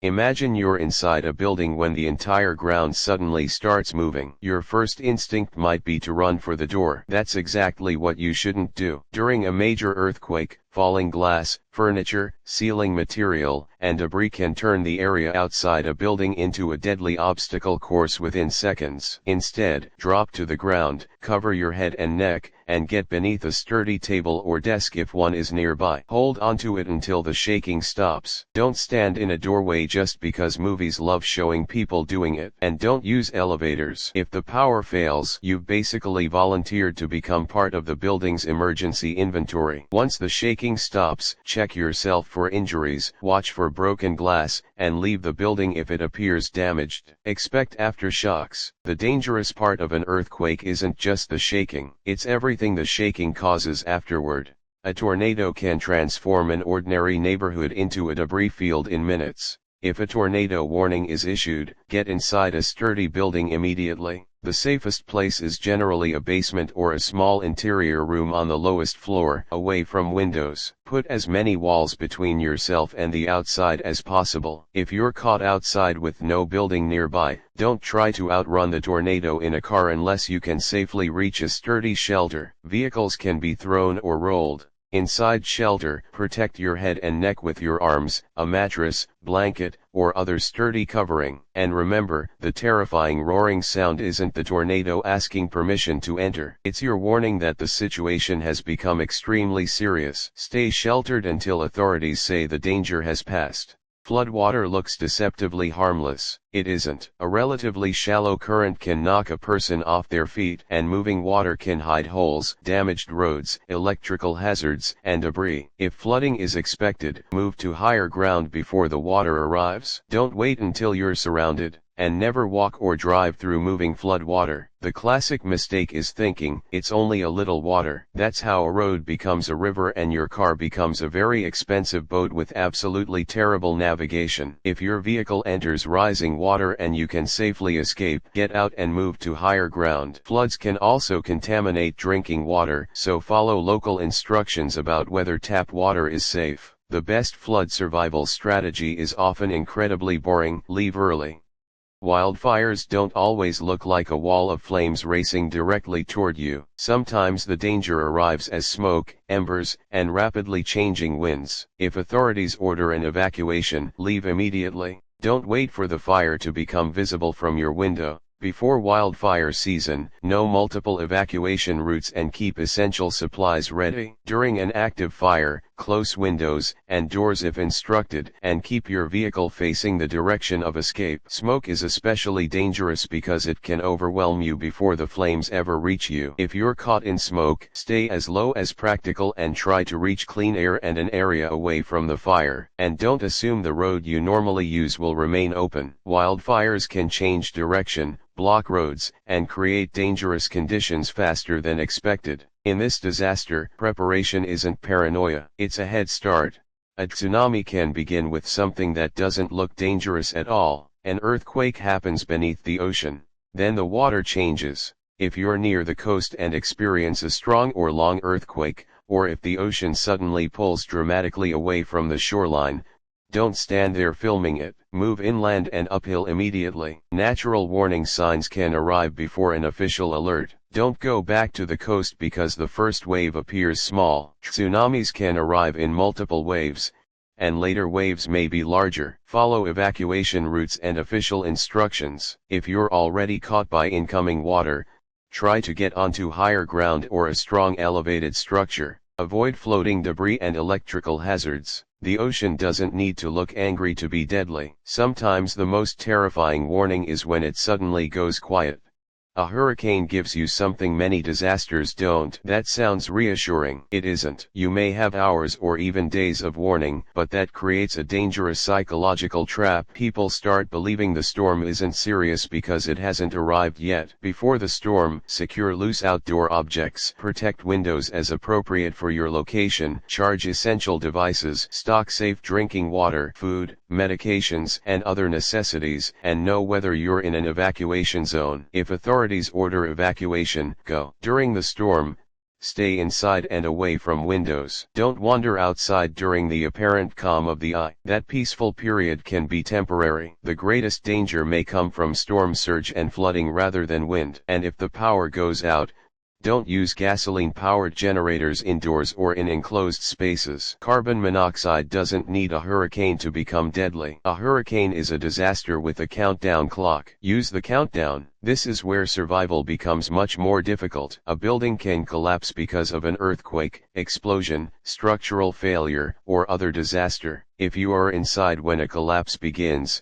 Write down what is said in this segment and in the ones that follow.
Imagine you're inside a building when the entire ground suddenly starts moving. Your first instinct might be to run for the door. That's exactly what you shouldn't do. During a major earthquake, falling glass, furniture, ceiling material, and debris can turn the area outside a building into a deadly obstacle course within seconds. Instead, drop to the ground, cover your head and neck, and get beneath a sturdy table or desk if one is nearby. Hold onto it until the shaking stops. Don't stand in a doorway just because movies love showing people doing it. And don't use elevators. If the power fails, you've basically volunteered to become part of the building's emergency inventory. Once the shaking stops, check yourself for injuries, watch for broken glass, and leave the building if it appears damaged. Expect aftershocks. The dangerous part of an earthquake isn't just the shaking, it's everything the shaking causes afterward. A tornado can transform an ordinary neighborhood into a debris field in minutes. If a tornado warning is issued, get inside a sturdy building immediately. The safest place is generally a basement or a small interior room on the lowest floor, away from windows. Put as many walls between yourself and the outside as possible. If you're caught outside with no building nearby, don't try to outrun the tornado in a car unless you can safely reach a sturdy shelter. Vehicles can be thrown or rolled. Inside shelter, protect your head and neck with your arms, a mattress, blanket, or other sturdy covering. And remember, the terrifying roaring sound isn't the tornado asking permission to enter. It's your warning that the situation has become extremely serious. Stay sheltered until authorities say the danger has passed. Floodwater looks deceptively harmless. It isn't. A relatively shallow current can knock a person off their feet, and moving water can hide holes, damaged roads, electrical hazards, and debris. If flooding is expected, move to higher ground before the water arrives. Don't wait until you're surrounded, and never walk or drive through moving flood water. The classic mistake is thinking, it's only a little water. That's how a road becomes a river and your car becomes a very expensive boat with absolutely terrible navigation. If your vehicle enters rising water and you can safely escape, get out and move to higher ground. Floods can also contaminate drinking water, so follow local instructions about whether tap water is safe. The best flood survival strategy is often incredibly boring: leave early. Wildfires don't always look like a wall of flames racing directly toward you. Sometimes the danger arrives as smoke, embers, and rapidly changing winds. If authorities order an evacuation, leave immediately. Don't wait for the fire to become visible from your window. Before wildfire season, know multiple evacuation routes and keep essential supplies ready. During an active fire, close windows and doors if instructed, and keep your vehicle facing the direction of escape. Smoke is especially dangerous because it can overwhelm you before the flames ever reach you. If you're caught in smoke, stay as low as practical and try to reach clean air and an area away from the fire. And don't assume the road you normally use will remain open. Wildfires can change direction, block roads, and create dangerous conditions faster than expected. In this disaster, preparation isn't paranoia, it's a head start. A tsunami can begin with something that doesn't look dangerous at all. An earthquake happens beneath the ocean. Then the water changes. If you're near the coast and experience a strong or long earthquake, or if the ocean suddenly pulls dramatically away from the shoreline, don't stand there filming it. Move inland and uphill immediately. Natural warning signs can arrive before an official alert. Don't go back to the coast because the first wave appears small. Tsunamis can arrive in multiple waves, and later waves may be larger. Follow evacuation routes and official instructions. If you're already caught by incoming water, try to get onto higher ground or a strong elevated structure. Avoid floating debris and electrical hazards. The ocean doesn't need to look angry to be deadly. Sometimes the most terrifying warning is when it suddenly goes quiet. A hurricane gives you something many disasters don't. That sounds reassuring. It isn't. You may have hours or even days of warning, but that creates a dangerous psychological trap. People start believing the storm isn't serious because it hasn't arrived yet. Before the storm, secure loose outdoor objects. Protect windows as appropriate for your location. Charge essential devices. Stock safe drinking water, food, medications, and other necessities, and know whether you're in an evacuation zone. If authorities order evacuation, go. During the storm, Stay inside and away from windows. Don't wander outside during the apparent calm of the eye. That peaceful period can be temporary. The greatest danger may come from storm surge and flooding rather than wind. And if the power goes out, don't use gasoline-powered generators indoors or in enclosed spaces. Carbon monoxide doesn't need a hurricane to become deadly. A hurricane is a disaster with a countdown clock. Use the countdown. This is where survival becomes much more difficult. A building can collapse because of an earthquake, explosion, structural failure, or other disaster. If you are inside when a collapse begins,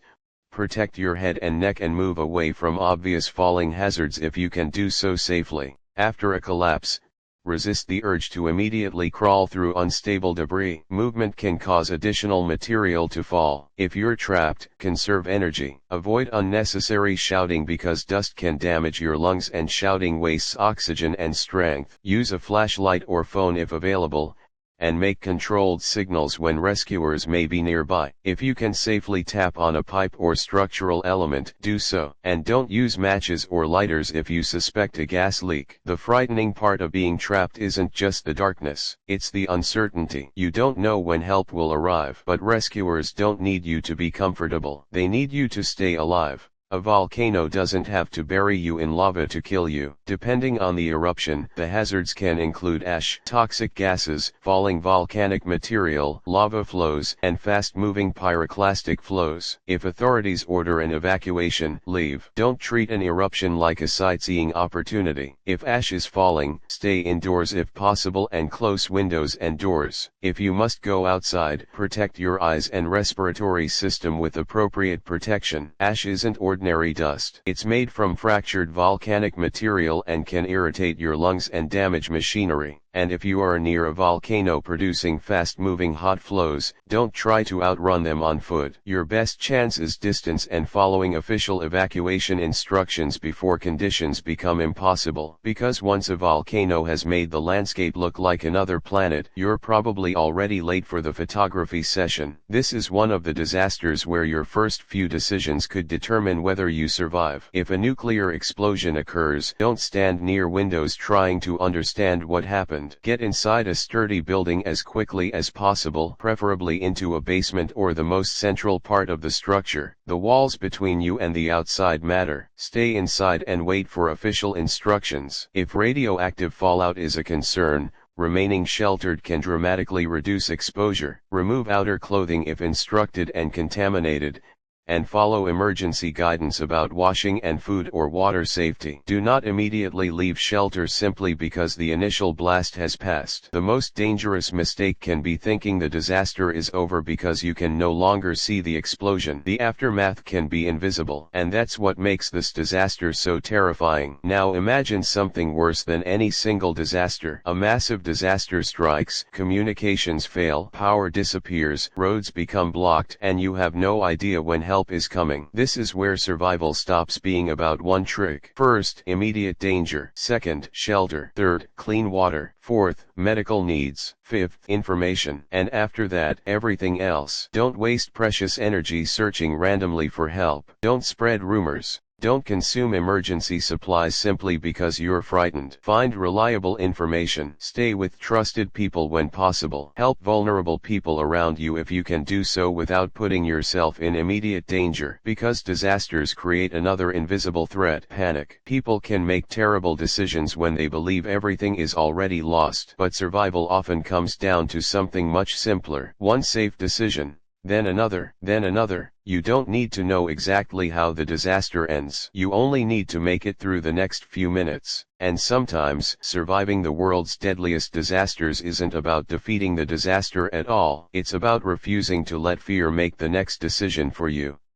protect your head and neck and move away from obvious falling hazards if you can do so safely. After a collapse, resist the urge to immediately crawl through unstable debris. Movement can cause additional material to fall. If you're trapped, conserve energy. Avoid unnecessary shouting because dust can damage your lungs and shouting wastes oxygen and strength. Use a flashlight or phone if available, and make controlled signals when rescuers may be nearby. If you can safely tap on a pipe or structural element, do so. And don't use matches or lighters if you suspect a gas leak. The frightening part of being trapped isn't just the darkness, it's the uncertainty. You don't know when help will arrive. But rescuers don't need you to be comfortable. They need you to stay alive. A volcano doesn't have to bury you in lava to kill you. Depending on the eruption, the hazards can include ash, toxic gases, falling volcanic material, lava flows, and fast-moving pyroclastic flows. If authorities order an evacuation, leave. Don't treat an eruption like a sightseeing opportunity. If ash is falling, stay indoors if possible and close windows and doors. If you must go outside, protect your eyes and respiratory system with appropriate protection. Ash isn't ordinary dust. It's made from fractured volcanic material and can irritate your lungs and damage machinery. And if you are near a volcano producing fast-moving hot flows, don't try to outrun them on foot. Your best chance is distance and following official evacuation instructions before conditions become impossible. Because once a volcano has made the landscape look like another planet, you're probably already late for the photography session. This is one of the disasters where your first few decisions could determine whether you survive. If a nuclear explosion occurs, don't stand near windows trying to understand what happened. Get inside a sturdy building as quickly as possible, preferably into a basement or the most central part of the structure. The walls between you and the outside matter. Stay inside and wait for official instructions. If radioactive fallout is a concern, remaining sheltered can dramatically reduce exposure. Remove outer clothing if instructed and contaminated, and follow emergency guidance about washing and food or water safety. Do not immediately leave shelter simply because the initial blast has passed. The most dangerous mistake can be thinking the disaster is over because you can no longer see the explosion. The aftermath can be invisible, and that's what makes this disaster so terrifying. Now imagine something worse than any single disaster. A massive disaster strikes, communications fail, power disappears, roads become blocked, and you have no idea when help is coming. This is where survival stops being about one trick. First, immediate danger. Second, shelter. Third, clean water. Fourth, medical needs. Fifth, information. And after that, everything else. Don't waste precious energy searching randomly for help. Don't spread rumors. Don't consume emergency supplies simply because you're frightened. Find reliable information. Stay with trusted people when possible. Help vulnerable people around you if you can do so without putting yourself in immediate danger. Because disasters create another invisible threat: panic. People can make terrible decisions when they believe everything is already lost. But survival often comes down to something much simpler. One safe decision, then another, then another. You don't need to know exactly how the disaster ends. You only need to make it through the next few minutes. And sometimes, surviving the world's deadliest disasters isn't about defeating the disaster at all. It's about refusing to let fear make the next decision for you.